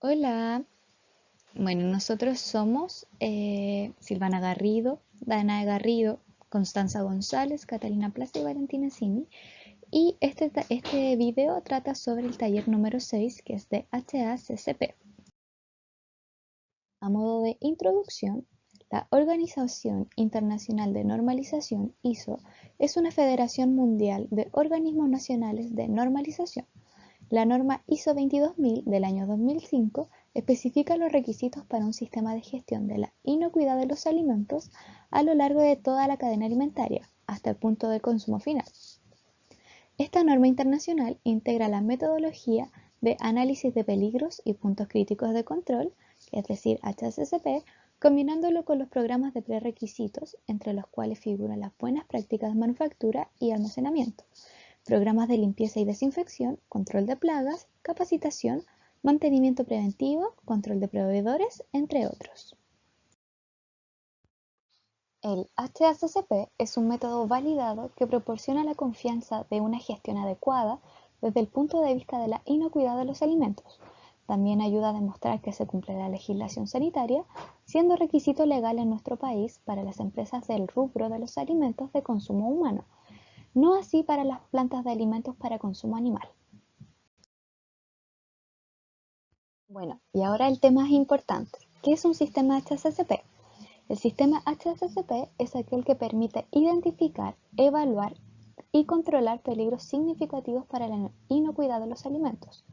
Hola, bueno, nosotros somos Silvana Garrido, Dana Garrido, Constanza González, Catalina Plaza y Valentina Cini. Y este video trata sobre el taller número 6, que es de HACCP. A modo de introducción, la Organización Internacional de Normalización, ISO, es una federación mundial de organismos nacionales de normalización. La norma ISO 22000 del año 2005 especifica los requisitos para un sistema de gestión de la inocuidad de los alimentos a lo largo de toda la cadena alimentaria, hasta el punto de consumo final. Esta norma internacional integra la metodología de análisis de peligros y puntos críticos de control, es decir, HACCP, combinándolo con los programas de prerequisitos, entre los cuales figuran las buenas prácticas de manufactura y almacenamiento, programas de limpieza y desinfección, control de plagas, capacitación, mantenimiento preventivo, control de proveedores, entre otros. El HACCP es un método validado que proporciona la confianza de una gestión adecuada desde el punto de vista de la inocuidad de los alimentos. También ayuda a demostrar que se cumple la legislación sanitaria, siendo requisito legal en nuestro país para las empresas del rubro de los alimentos de consumo humano, no así para las plantas de alimentos para consumo animal. Bueno, y ahora el tema es importante. ¿Qué es un sistema HACCP? El sistema HACCP es aquel que permite identificar, evaluar y controlar peligros significativos para la inocuidad de los alimentos.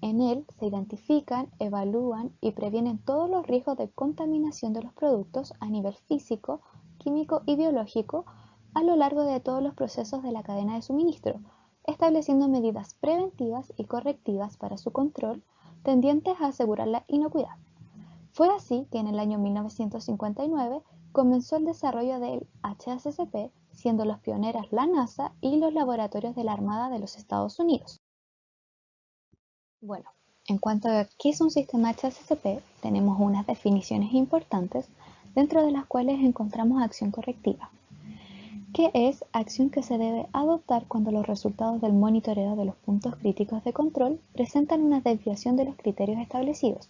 En él se identifican, evalúan y previenen todos los riesgos de contaminación de los productos a nivel físico, químico y biológico a lo largo de todos los procesos de la cadena de suministro, estableciendo medidas preventivas y correctivas para su control tendientes a asegurar la inocuidad. Fue así que en el año 1959 comenzó el desarrollo del HACCP, siendo los pioneros la NASA y los laboratorios de la Armada de los Estados Unidos. Bueno, en cuanto a qué es un sistema HACCP, tenemos unas definiciones importantes, dentro de las cuales encontramos acción correctiva, que es acción que se debe adoptar cuando los resultados del monitoreo de los puntos críticos de control presentan una desviación de los criterios establecidos.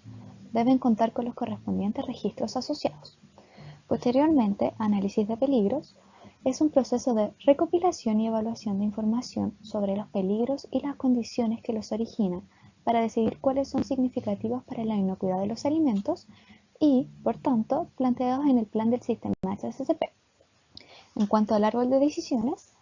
Deben contar con los correspondientes registros asociados. Posteriormente, análisis de peligros es un proceso de recopilación y evaluación de información sobre los peligros y las condiciones que los originan para decidir cuáles son significativos para la inocuidad de los alimentos y, por tanto, planteados en el plan del sistema HACCP. En cuanto al árbol de decisiones,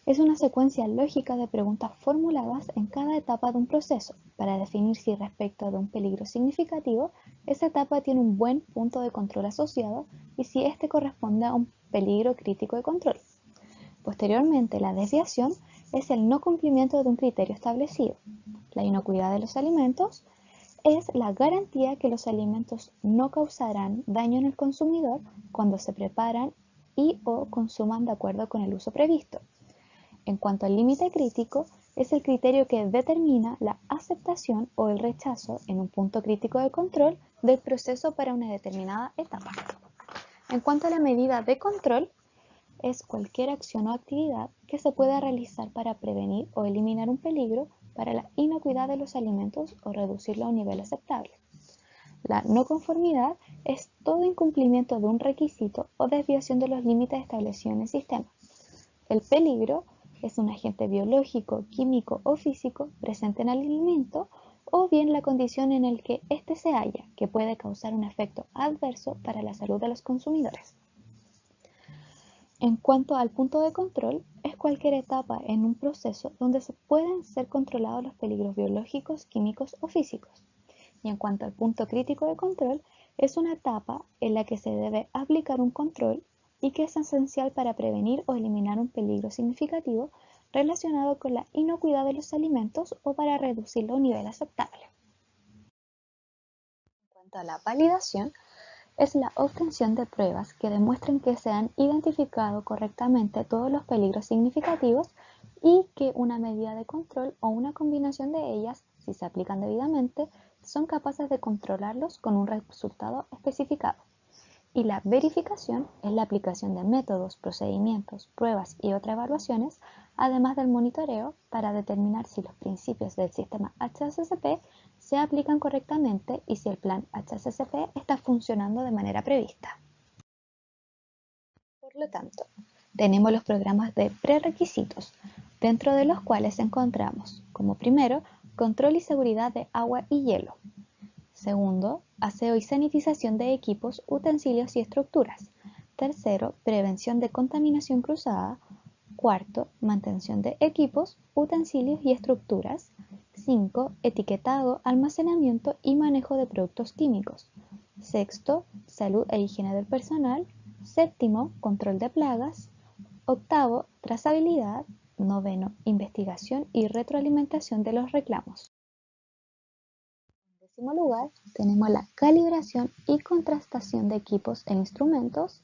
es una secuencia lógica de preguntas formuladas en cada etapa de un proceso para definir si respecto de un peligro significativo, esa etapa tiene un buen punto de control asociado y si éste corresponde a un peligro crítico de control. Posteriormente, la desviación es el no cumplimiento de un criterio establecido. La inocuidad de los alimentos es la garantía que los alimentos no causarán daño en el consumidor cuando se preparan y o consuman de acuerdo con el uso previsto. En cuanto al límite crítico, es el criterio que determina la aceptación o el rechazo en un punto crítico de control del proceso para una determinada etapa. En cuanto a la medida de control, es cualquier acción o actividad que se pueda realizar para prevenir o eliminar un peligro para la inocuidad de los alimentos o reducirlo a un nivel aceptable. La no conformidad es todo incumplimiento de un requisito o desviación de los límites establecidos en el sistema. El peligro es un agente biológico, químico o físico presente en el alimento o bien la condición en la que éste se halla, que puede causar un efecto adverso para la salud de los consumidores. En cuanto al punto de control, es cualquier etapa en un proceso donde se pueden ser controlados los peligros biológicos, químicos o físicos. Y en cuanto al punto crítico de control, es una etapa en la que se debe aplicar un control y que es esencial para prevenir o eliminar un peligro significativo relacionado con la inocuidad de los alimentos o para reducirlo a un nivel aceptable. En cuanto a la validación, es la obtención de pruebas que demuestren que se han identificado correctamente todos los peligros significativos y que una medida de control o una combinación de ellas, si se aplican debidamente, son capaces de controlarlos con un resultado especificado. Y la verificación es la aplicación de métodos, procedimientos, pruebas y otras evaluaciones, además del monitoreo, para determinar si los principios del sistema HACCP se aplican correctamente y si el plan HACCP está funcionando de manera prevista. Por lo tanto, tenemos los programas de prerequisitos, dentro de los cuales encontramos, como primero, control y seguridad de agua y hielo. Segundo, aseo y sanitización de equipos, utensilios y estructuras. Tercero, prevención de contaminación cruzada. Cuarto, mantención de equipos, utensilios y estructuras. 5. Etiquetado, almacenamiento y manejo de productos químicos. Sexto, salud e higiene del personal. Séptimo, control de plagas. Octavo, trazabilidad. Noveno, investigación y retroalimentación de los reclamos. En décimo lugar, tenemos la calibración y contrastación de equipos e instrumentos.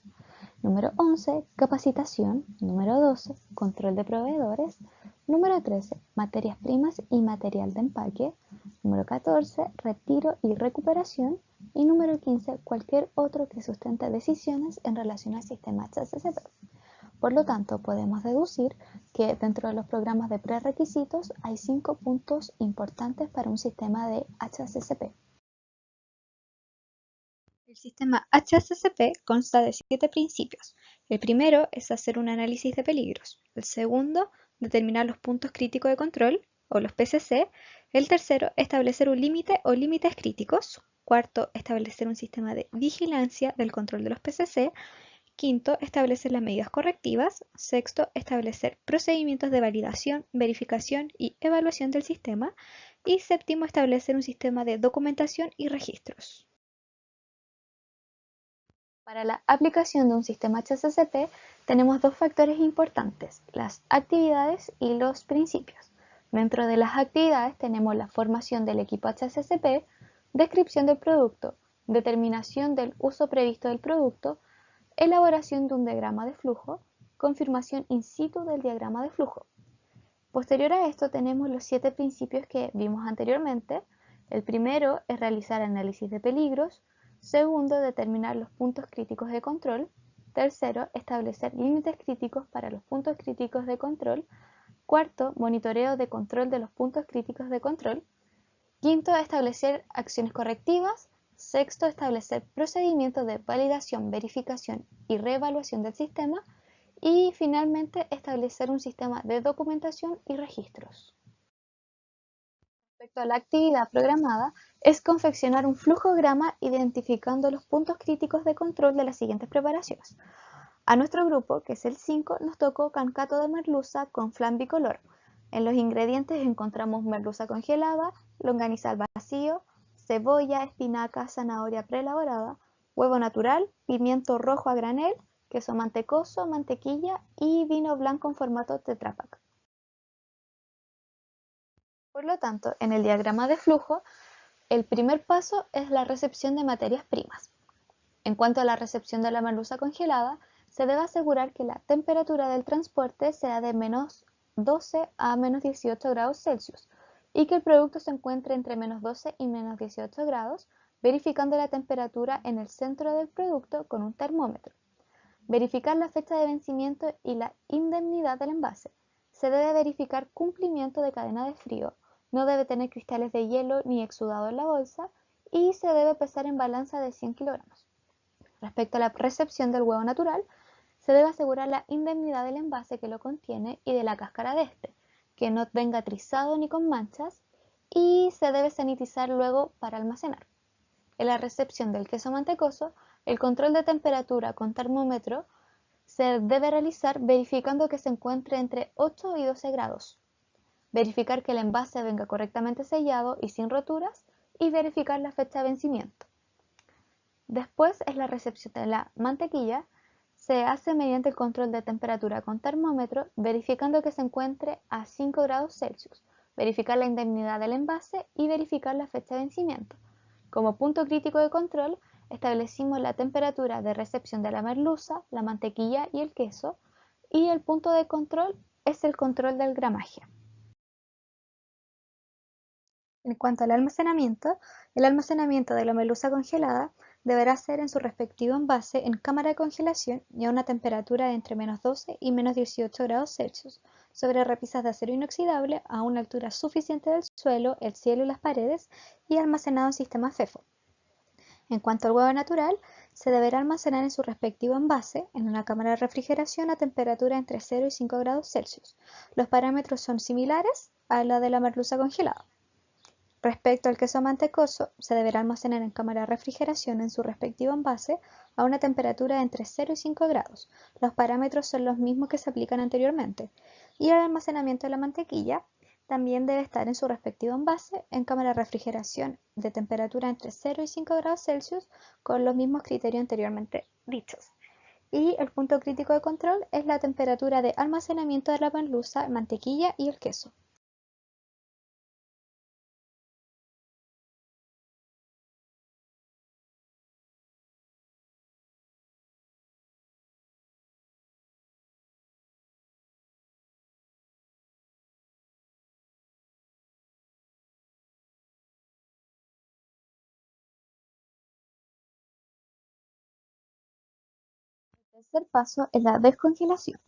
Número 11, capacitación. Número 12, control de proveedores. Número 13, materias primas y material de empaque. Número 14, retiro y recuperación. Y número 15, cualquier otro que sustente decisiones en relación al sistema HACCP. Por lo tanto, podemos deducir que dentro de los programas de prerequisitos hay 5 puntos importantes para un sistema de HACCP. El sistema HACCP consta de 7 principios. El primero es hacer un análisis de peligros. El segundo, determinar los puntos críticos de control, o los PCC. El tercero, establecer un límite o límites críticos. Cuarto, establecer un sistema de vigilancia del control de los PCC. Quinto, establecer las medidas correctivas. Sexto, establecer procedimientos de validación, verificación y evaluación del sistema. Y séptimo, establecer un sistema de documentación y registros. Para la aplicación de un sistema HACCP tenemos dos factores importantes, las actividades y los principios. Dentro de las actividades tenemos la formación del equipo HACCP, descripción del producto, determinación del uso previsto del producto, elaboración de un diagrama de flujo, confirmación in situ del diagrama de flujo. Posterior a esto tenemos los 7 principios que vimos anteriormente. El primero es realizar análisis de peligros. Segundo, determinar los puntos críticos de control. Tercero, establecer límites críticos para los puntos críticos de control. Cuarto, monitoreo de control de los puntos críticos de control. Quinto, establecer acciones correctivas. Sexto, establecer procedimientos de validación, verificación y reevaluación del sistema. Y finalmente, establecer un sistema de documentación y registros. Respecto a la actividad programada, es confeccionar un flujograma identificando los puntos críticos de control de las siguientes preparaciones. A nuestro grupo, que es el 5, nos tocó cancato de merluza con flan bicolor. En los ingredientes encontramos merluza congelada, longaniza al vacío, cebolla, espinaca, zanahoria preelaborada, huevo natural, pimiento rojo a granel, queso mantecoso, mantequilla y vino blanco en formato Tetra Pak. Por lo tanto, en el diagrama de flujo, el primer paso es la recepción de materias primas. En cuanto a la recepción de la merluza congelada, se debe asegurar que la temperatura del transporte sea de menos 12 a menos 18 grados Celsius y que el producto se encuentre entre menos 12 y menos 18 grados, verificando la temperatura en el centro del producto con un termómetro. Verificar la fecha de vencimiento y la indemnidad del envase. Se debe verificar cumplimiento de cadena de frío. No debe tener cristales de hielo ni exudado en la bolsa y se debe pesar en balanza de 100 kilogramos. Respecto a la recepción del huevo natural, se debe asegurar la indemnidad del envase que lo contiene y de la cáscara de este, que no venga trizado ni con manchas, y se debe sanitizar luego para almacenar. En la recepción del queso mantecoso, el control de temperatura con termómetro se debe realizar verificando que se encuentre entre 8 y 12 grados. Verificar que el envase venga correctamente sellado y sin roturas y verificar la fecha de vencimiento. Después es la recepción de la mantequilla. Se hace mediante el control de temperatura con termómetro, verificando que se encuentre a 5 grados Celsius, verificar la indemnidad del envase y verificar la fecha de vencimiento. Como punto crítico de control, establecimos la temperatura de recepción de la merluza, la mantequilla y el queso, y el punto de control es el control del gramaje. En cuanto al almacenamiento, el almacenamiento de la merluza congelada deberá ser en su respectivo envase en cámara de congelación y a una temperatura de entre -12 y -18 grados Celsius, sobre repisas de acero inoxidable a una altura suficiente del suelo, el cielo y las paredes, y almacenado en sistema FEFO. En cuanto al huevo natural, se deberá almacenar en su respectivo envase en una cámara de refrigeración a temperatura entre 0 y 5 grados Celsius. Los parámetros son similares a la de la merluza congelada. Respecto al queso mantecoso, se deberá almacenar en cámara de refrigeración en su respectivo envase a una temperatura de entre 0 y 5 grados. Los parámetros son los mismos que se aplican anteriormente. Y el almacenamiento de la mantequilla también debe estar en su respectivo envase en cámara de refrigeración de temperatura entre 0 y 5 grados Celsius con los mismos criterios anteriormente dichos. Y el punto crítico de control es la temperatura de almacenamiento de la merluza, mantequilla y el queso. El tercer paso es la descongelación.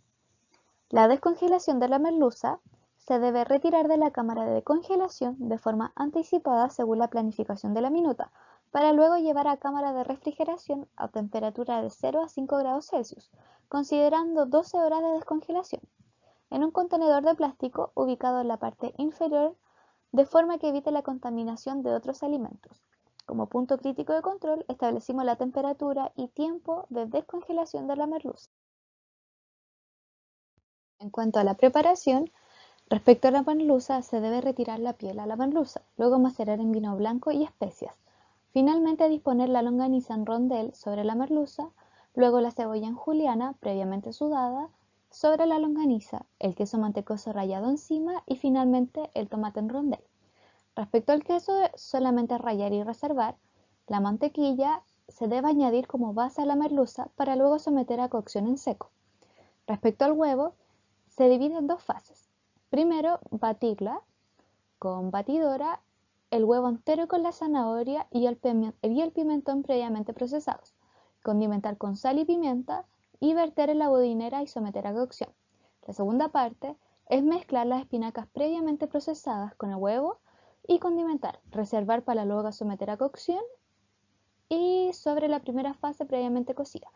La descongelación de la merluza se debe retirar de la cámara de congelación de forma anticipada según la planificación de la minuta, para luego llevar a cámara de refrigeración a temperatura de 0 a 5 grados Celsius, considerando 12 horas de descongelación, en un contenedor de plástico ubicado en la parte inferior de forma que evite la contaminación de otros alimentos. Como punto crítico de control, establecimos la temperatura y tiempo de descongelación de la merluza. En cuanto a la preparación, respecto a la merluza, se debe retirar la piel a la merluza, luego macerar en vino blanco y especias. Finalmente disponer la longaniza en rondel sobre la merluza, luego la cebolla en juliana, previamente sudada, sobre la longaniza, el queso mantecoso rallado encima y finalmente el tomate en rondel. Respecto al queso, solamente rallar y reservar. La mantequilla se debe añadir como base a la merluza para luego someter a cocción en seco. Respecto al huevo, se divide en dos fases. Primero, batirla con batidora, el huevo entero con la zanahoria y el pimentón previamente procesados. Condimentar con sal y pimienta y verter en la budinera y someter a cocción. La segunda parte es mezclar las espinacas previamente procesadas con el huevo y condimentar, reservar para luego someter a cocción y sobre la primera fase previamente cocida.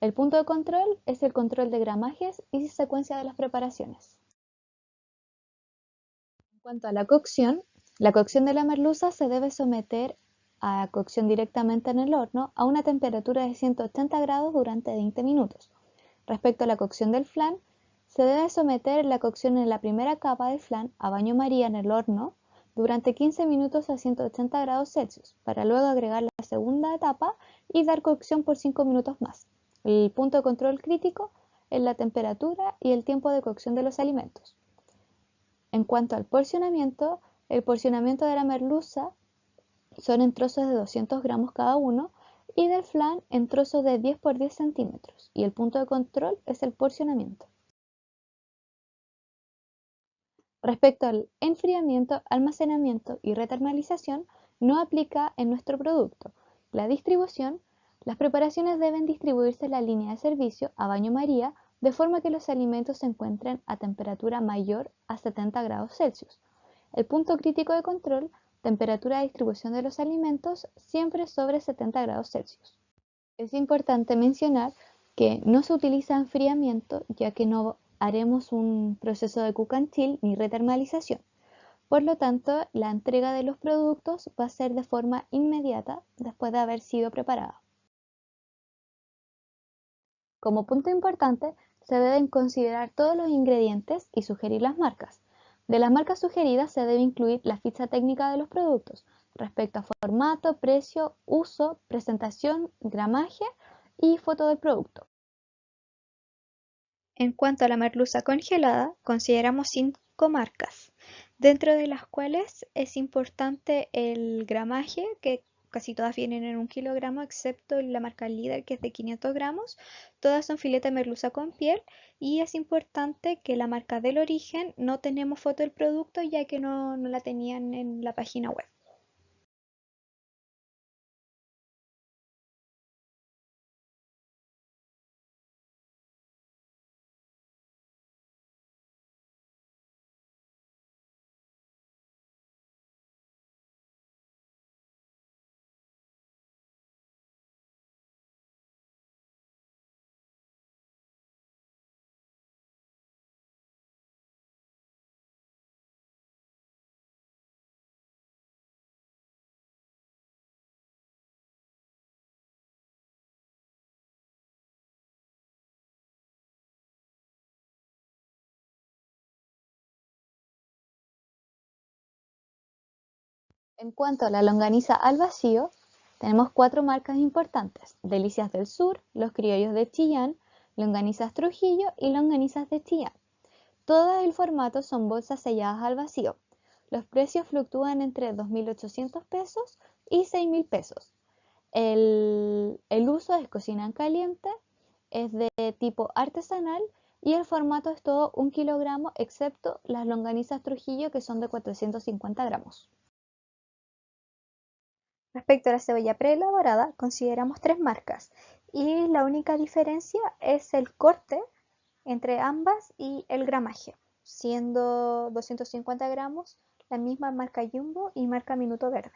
El punto de control es el control de gramajes y secuencia de las preparaciones. En cuanto a la cocción de la merluza se debe someter a cocción directamente en el horno a una temperatura de 180 grados durante 20 minutos. Respecto a la cocción del flan, se debe someter la cocción en la primera capa del flan a baño María en el horno durante 15 minutos a 180 grados Celsius, para luego agregar la segunda etapa y dar cocción por 5 minutos más. El punto de control crítico es la temperatura y el tiempo de cocción de los alimentos. En cuanto al porcionamiento, el porcionamiento de la merluza son en trozos de 200 gramos cada uno y del flan en trozos de 10 por 10 centímetros, y el punto de control es el porcionamiento. Respecto al enfriamiento, almacenamiento y retermalización, no aplica en nuestro producto. La distribución, las preparaciones deben distribuirse en la línea de servicio a baño María de forma que los alimentos se encuentren a temperatura mayor a 70 grados Celsius. El punto crítico de control, temperatura de distribución de los alimentos siempre sobre 70 grados Celsius. Es importante mencionar que no se utiliza enfriamiento ya que no haremos un proceso de cook and chill ni retermalización. Por lo tanto, la entrega de los productos va a ser de forma inmediata después de haber sido preparada. Como punto importante, se deben considerar todos los ingredientes y sugerir las marcas. De las marcas sugeridas se debe incluir la ficha técnica de los productos respecto a formato, precio, uso, presentación, gramaje y foto del producto. En cuanto a la merluza congelada, consideramos 5 marcas, dentro de las cuales es importante el gramaje, que casi todas vienen en 1 kilogramo, excepto la marca Líder, que es de 500 gramos. Todas son filete de merluza con piel, y es importante que la marca del origen no tenemos foto del producto, ya que no la tenían en la página web. En cuanto a la longaniza al vacío, tenemos 4 marcas importantes: Delicias del Sur, Los Criollos de Chillán, Longanizas Trujillo y Longanizas de Chillán. Todas el formato son bolsas selladas al vacío. Los precios fluctúan entre 2.800 pesos y 6.000 pesos. El uso es cocina en caliente, es de tipo artesanal y el formato es todo 1 kilogramo, excepto las longanizas Trujillo, que son de 450 gramos. Respecto a la cebolla preelaborada, consideramos 3 marcas y la única diferencia es el corte entre ambas y el gramaje, siendo 250 gramos la misma marca Jumbo y marca Minuto Verde.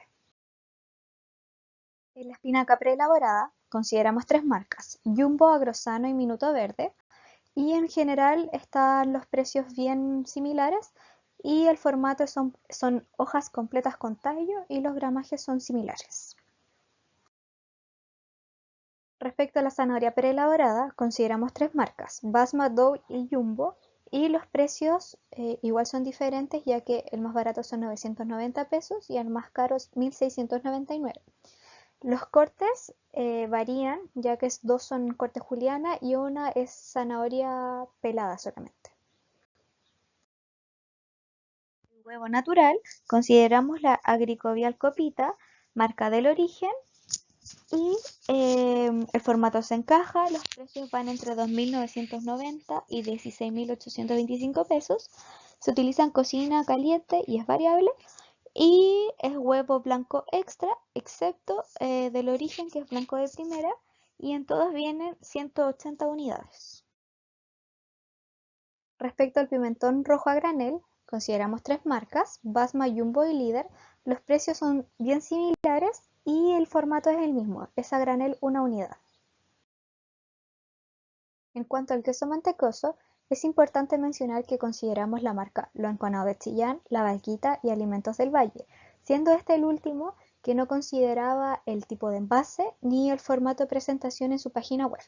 En la espinaca preelaborada consideramos 3 marcas: Jumbo, Agrosano y Minuto Verde, y en general están los precios bien similares y el formato son hojas completas con tallo y los gramajes son similares. Respecto a la zanahoria preelaborada, consideramos 3 marcas: Basma, Dough y Jumbo, y los precios igual son diferentes, ya que el más barato son 990 pesos y el más caro es 1.699. Los cortes varían, ya que 2 son corte juliana y una es zanahoria pelada solamente. El huevo natural, consideramos la Agricovial Copita, marca del origen, y el formato se encaja. Los precios van entre 2.990 y 16.825 pesos. Se utiliza en cocina caliente y es variable. Y es huevo blanco extra, excepto del origen, que es blanco de primera, y en todos vienen 180 unidades. Respecto al pimentón rojo a granel, consideramos 3 marcas: Basma, Jumbo y Líder. Los precios son bien similares y el formato es el mismo, es a granel 1 unidad. En cuanto al queso mantecoso, es importante mencionar que consideramos la marca Lo Enconado de Chillán, La Valquita y Alimentos del Valle, siendo este el último que no consideraba el tipo de envase ni el formato de presentación en su página web.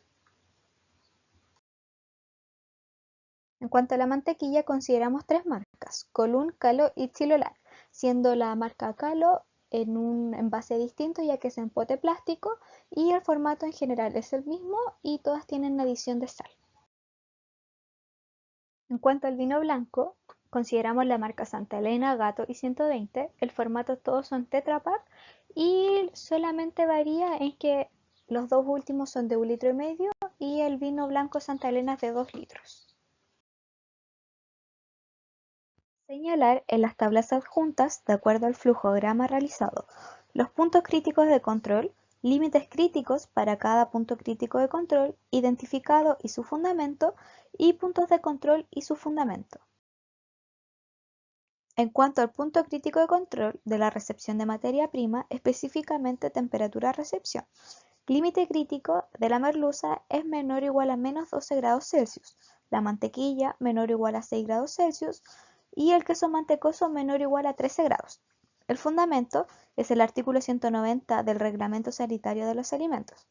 En cuanto a la mantequilla, consideramos 3 marcas: Colún, Calo y Chilolan, siendo la marca Calo en un envase distinto, ya que es en pote plástico, y el formato en general es el mismo y todas tienen adición de sal. En cuanto al vino blanco, consideramos la marca Santa Elena, Gato y 120. El formato todos son Tetra Pak y solamente varía en que los dos últimos son de 1,5 litros y el vino blanco Santa Elena es de 2 litros. Señalar en las tablas adjuntas, de acuerdo al flujograma realizado, los puntos críticos de control, límites críticos para cada punto crítico de control, identificado y su fundamento, y puntos de control y su fundamento. En cuanto al punto crítico de control de la recepción de materia prima, específicamente temperatura de recepción, límite crítico de la merluza es menor o igual a menos 12 grados Celsius, la mantequilla menor o igual a 6 grados Celsius y el queso mantecoso menor o igual a 13 grados. El fundamento es el artículo 190 del Reglamento Sanitario de los Alimentos.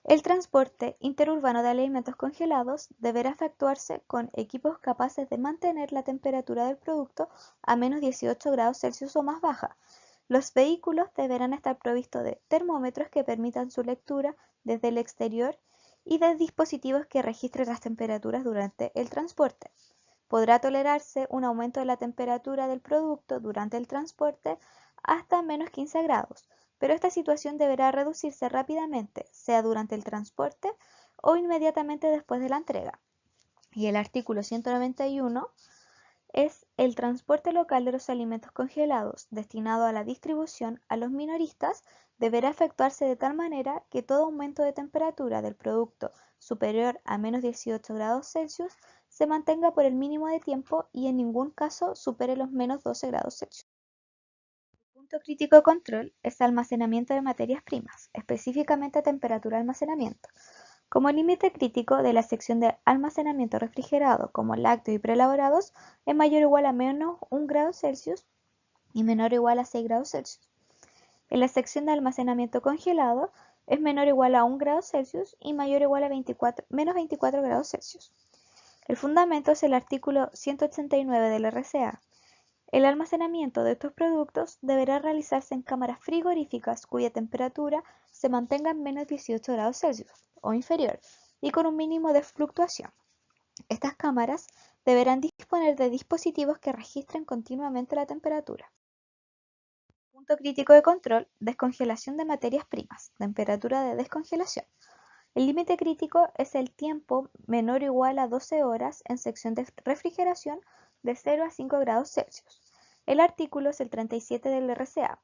El transporte interurbano de alimentos congelados deberá efectuarse con equipos capaces de mantener la temperatura del producto a menos 18 grados Celsius o más baja. Los vehículos deberán estar provistos de termómetros que permitan su lectura desde el exterior y de dispositivos que registren las temperaturas durante el transporte. Podrá tolerarse un aumento de la temperatura del producto durante el transporte hasta menos 15 grados, pero esta situación deberá reducirse rápidamente, sea durante el transporte o inmediatamente después de la entrega. Y el artículo 191 es el transporte local de los alimentos congelados destinado a la distribución a los minoristas deberá efectuarse de tal manera que todo aumento de temperatura del producto superior a menos 18 grados Celsius se mantenga por el mínimo de tiempo y en ningún caso supere los menos 12 grados Celsius. El punto crítico de control es almacenamiento de materias primas, específicamente temperatura de almacenamiento. Como límite crítico de la sección de almacenamiento refrigerado, como lácteos y preelaborados, es mayor o igual a menos 1 grado Celsius y menor o igual a 6 grados Celsius. En la sección de almacenamiento congelado es menor o igual a 1 grado Celsius y mayor o igual a menos 24 grados Celsius. El fundamento es el artículo 189 del RCA. El almacenamiento de estos productos deberá realizarse en cámaras frigoríficas cuya temperatura se mantenga en menos 18 grados Celsius o inferior y con un mínimo de fluctuación. Estas cámaras deberán disponer de dispositivos que registren continuamente la temperatura. Punto crítico de control: descongelación de materias primas, temperatura de descongelación. El límite crítico es el tiempo menor o igual a 12 horas en sección de refrigeración de 0 a 5 grados Celsius. El artículo es el 37 del RCA,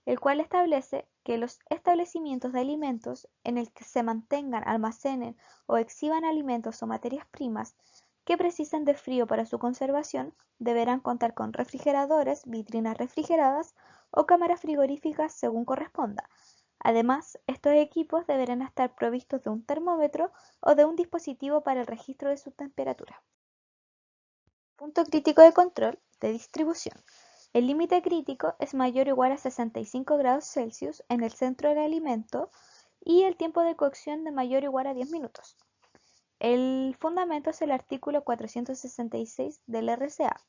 el cual establece que los establecimientos de alimentos en el que se mantengan, almacenen o exhiban alimentos o materias primas que precisen de frío para su conservación deberán contar con refrigeradores, vitrinas refrigeradas o cámaras frigoríficas según corresponda. Además, estos equipos deberán estar provistos de un termómetro o de un dispositivo para el registro de su temperatura. Punto crítico de control de distribución. El límite crítico es mayor o igual a 65 grados Celsius en el centro del alimento y el tiempo de cocción de mayor o igual a 10 minutos. El fundamento es el artículo 466 del RCA.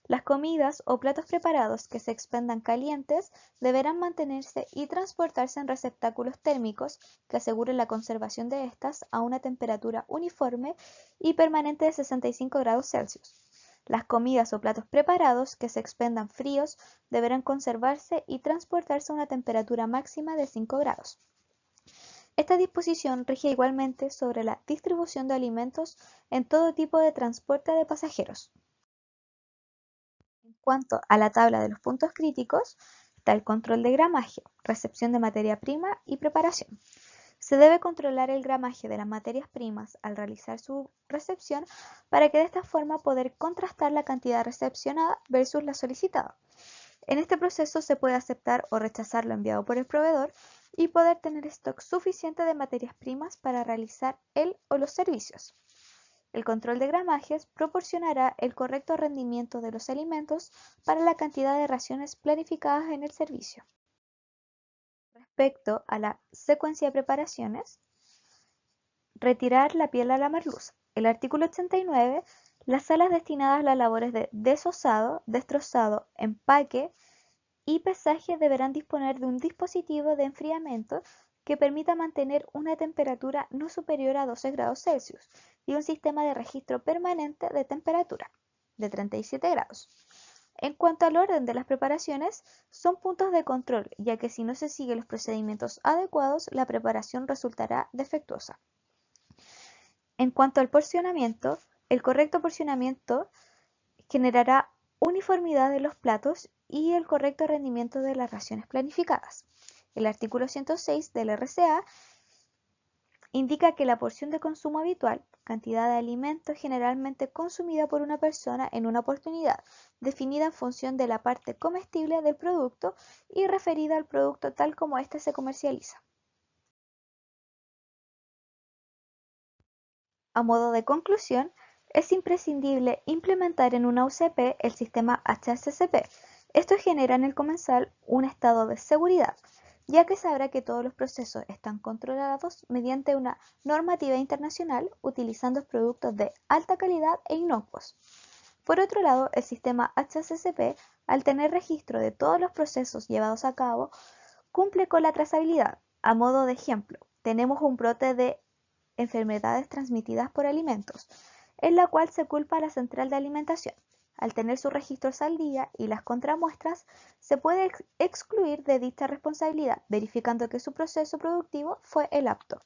Las comidas o platos preparados que se expendan calientes deberán mantenerse y transportarse en receptáculos térmicos que aseguren la conservación de estas a una temperatura uniforme y permanente de 65 grados Celsius. Las comidas o platos preparados que se expendan fríos deberán conservarse y transportarse a una temperatura máxima de 5 grados. Esta disposición rige igualmente sobre la distribución de alimentos en todo tipo de transporte de pasajeros. En cuanto a la tabla de los puntos críticos, está el control de gramaje, recepción de materia prima y preparación. Se debe controlar el gramaje de las materias primas al realizar su recepción para que de esta forma poder contrastar la cantidad recepcionada versus la solicitada. En este proceso se puede aceptar o rechazar lo enviado por el proveedor y poder tener stock suficiente de materias primas para realizar el o los servicios. El control de gramajes proporcionará el correcto rendimiento de los alimentos para la cantidad de raciones planificadas en el servicio. Respecto a la secuencia de preparaciones, retirar la piel a la merluza. El artículo 89, las salas destinadas a las labores de desosado, destrozado, empaque y pesaje deberán disponer de un dispositivo de enfriamiento que permita mantener una temperatura no superior a 12 grados Celsius y un sistema de registro permanente de temperatura de 37 grados. En cuanto al orden de las preparaciones, son puntos de control, ya que si no se siguen los procedimientos adecuados, la preparación resultará defectuosa. En cuanto al porcionamiento, el correcto porcionamiento generará uniformidad de los platos y el correcto rendimiento de las raciones planificadas. El artículo 106 del RCA indica que la porción de consumo habitual, cantidad de alimento generalmente consumida por una persona en una oportunidad, definida en función de la parte comestible del producto y referida al producto tal como éste se comercializa. A modo de conclusión, es imprescindible implementar en una UCP el sistema HACCP. Esto genera en el comensal un estado de seguridad, ya que sabrá que todos los procesos están controlados mediante una normativa internacional utilizando productos de alta calidad e inocuos. Por otro lado, el sistema HACCP, al tener registro de todos los procesos llevados a cabo, cumple con la trazabilidad. A modo de ejemplo, tenemos un brote de enfermedades transmitidas por alimentos, en la cual se culpa a la central de alimentación. Al tener sus registros al día y las contramuestras, se puede excluir de dicha responsabilidad, verificando que su proceso productivo fue el apto.